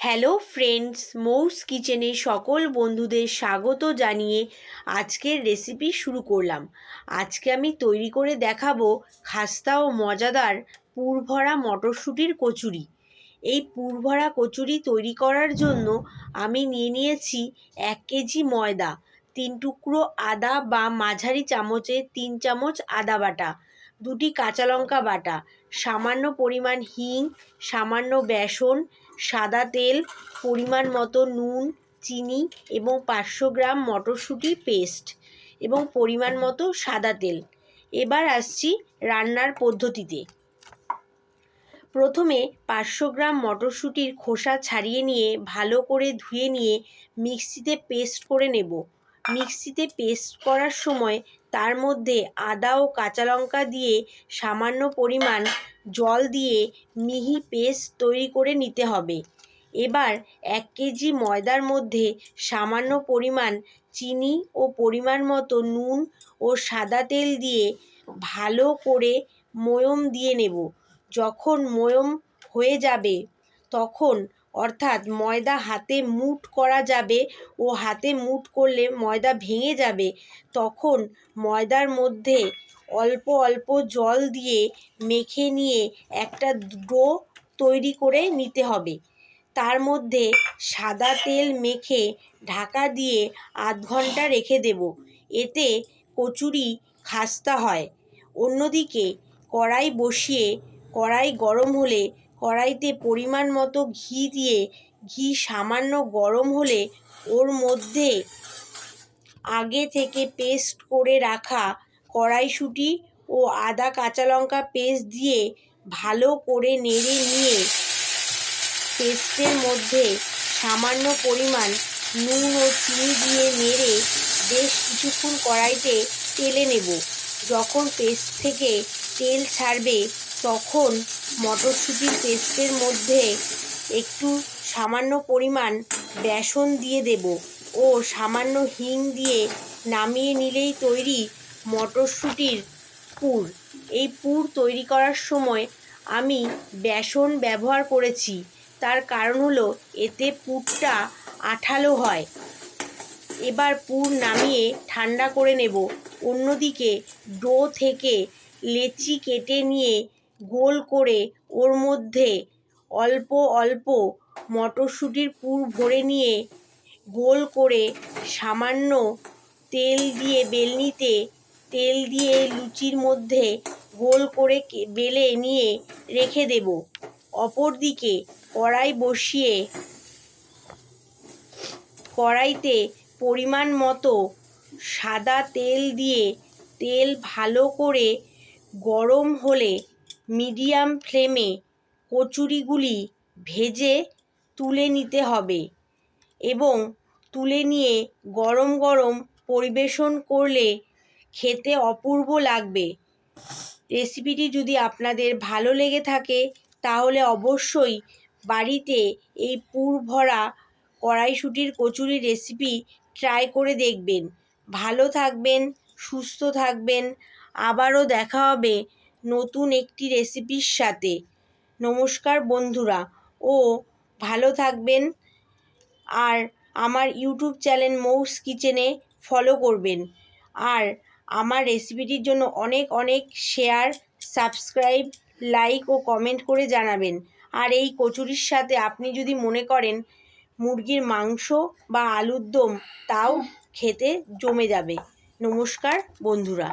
Hello friends, মৌস কিচেনে সকল বন্ধুদের স্বাগত জানিয়ে আজকের রেসিপি শুরু করলাম। আজকে আমি তৈরি করে দেখাবো খাস্তা ও মজাদার পুরভরা মটরশুঁটির কচুরি। এই পুরভরা কচুরি তৈরি করার জন্য আমি নিয়ে নিয়েছি 1 কেজি ময়দা, 3 টুকরো আদা বা মাঝারি চামচে 3 চামচ আদা বাটা, 2টি কাঁচা লঙ্কা বাটা, সামান্য পরিমাণ হিং, সামান্য বেসন, সাদা তেল, পরিমাণ মতো নুন, চিনি এবং 500 গ্রাম মটরশুঁটি পেস্ট এবং পরিমাণ মতো সাদা তেল। এবার আসছি রান্নার পদ্ধতিতে। প্রথমে 500 গ্রাম মটরশুঁটির খোসা ছাড়িয়ে নিয়ে ভালো করে ধুয়ে নিয়ে মিক্সিতে পেস্ট করে নেব। মিক্সিতে পেস্ট করার সময় তার মধ্যে আদা ও কাঁচা লঙ্কা দিয়ে সামান্য পরিমাণ জল দিয়ে মিহি পেস্ট তৈরি করে নিতে হবে। এবার 1 কেজি ময়দার মধ্যে সামান্য পরিমাণ চিনি ও পরিমাণ মতো নুন ও সাদা তেল দিয়ে ভালো করে ময়ম দিয়ে নেব। যখন ময়ম হয়ে যাবে তখন অর্থাৎ ময়দা হাতে মুঠ করা যাবে ও হাতে মুঠ করলে ময়দা ভেঙে যাবে, তখন ময়দার মধ্যে অল্প অল্প জল দিয়ে মেখে নিয়ে একটা ডো তৈরি করে নিতে হবে। তার মধ্যে সাদা তেল মেখে ঢাকা দিয়ে আধ ঘন্টা রেখে দেব, এতে কচুরি খাস্তা হয়। অন্যদিকে কড়াই বসিয়ে কড়াই গরম হলে কড়াইতে পরিমাণ মতো ঘি দিয়ে ঘি সামান্য গরম হলে ওর মধ্যে আগে থেকে পেস্ট করে রাখা কড়াইশুঁটি ও আদা কাঁচা লঙ্কা পেস্ট দিয়ে ভালো করে নেড়ে নিয়ে পেস্টের মধ্যে সামান্য পরিমাণ নুন ও চিনি দিয়ে নেড়ে বেশ কিছুক্ষণ কড়াইতে তেলে নেব। যখন পেস্ট থেকে তেল ছাড়বে তখন মটরশুঁটির পেস্টের মধ্যে একটু সামান্য পরিমাণ বেসন দিয়ে দেব ও সামান্য হিং দিয়ে নামিয়ে নিলেই তৈরি মটরশুঁটির পুর। এই পুর তৈরি করার সময় আমি বেসন ব্যবহার করেছি, তার কারণ হলো এতে পুরটা আঠালো হয়। এবার পুর নামিয়ে ঠান্ডা করে নেব। অন্যদিকে ডো থেকে লেচি কেটে নিয়ে গোল করে ওর মধ্যে অল্প অল্প মটরশুঁটির পুর ভরে নিয়ে গোল করে সামান্য তেল দিয়ে বেলনিতে তেল দিয়ে লুচির মধ্যে গোল করে বেলে নিয়ে রেখে দেব। অপরদিকে কড়াই বসিয়ে কড়াইতে পরিমাণ মতো সাদা তেল দিয়ে তেল ভালো করে গরম হলে মিডিয়াম ফ্লেমে কচুরিগুলি ভেজে তুলে নিতে হবে এবং তুলে নিয়ে গরম গরম পরিবেশন করলে খেতে অপূর্ব লাগবে। রেসিপিটি যদি আপনাদের ভালো লেগে থাকে তাহলে অবশ্যই বাড়িতে এই পুর ভরা কড়াইশুঁটির কচুরি রেসিপি ট্রাই করে দেখবেন। ভালো থাকবেন, সুস্থ থাকবেন। আবারও দেখা হবে নতুন একটি রেসিপির সাথে। নমস্কার বন্ধুরা, ও ভালো থাকবেন। আর আমার ইউটিউব চ্যানেল মৌস কিচেনে ফলো করবেন। আর আমার রেসিপিটির জন্য অনেক অনেক শেয়ার, সাবস্ক্রাইব, লাইক ও কমেন্ট করে জানাবেন। আর এই কচুরির সাথে আপনি যদি মনে করেন মুরগির মাংস বা আলুর দম, তাও খেতে জমে যাবে। নমস্কার বন্ধুরা।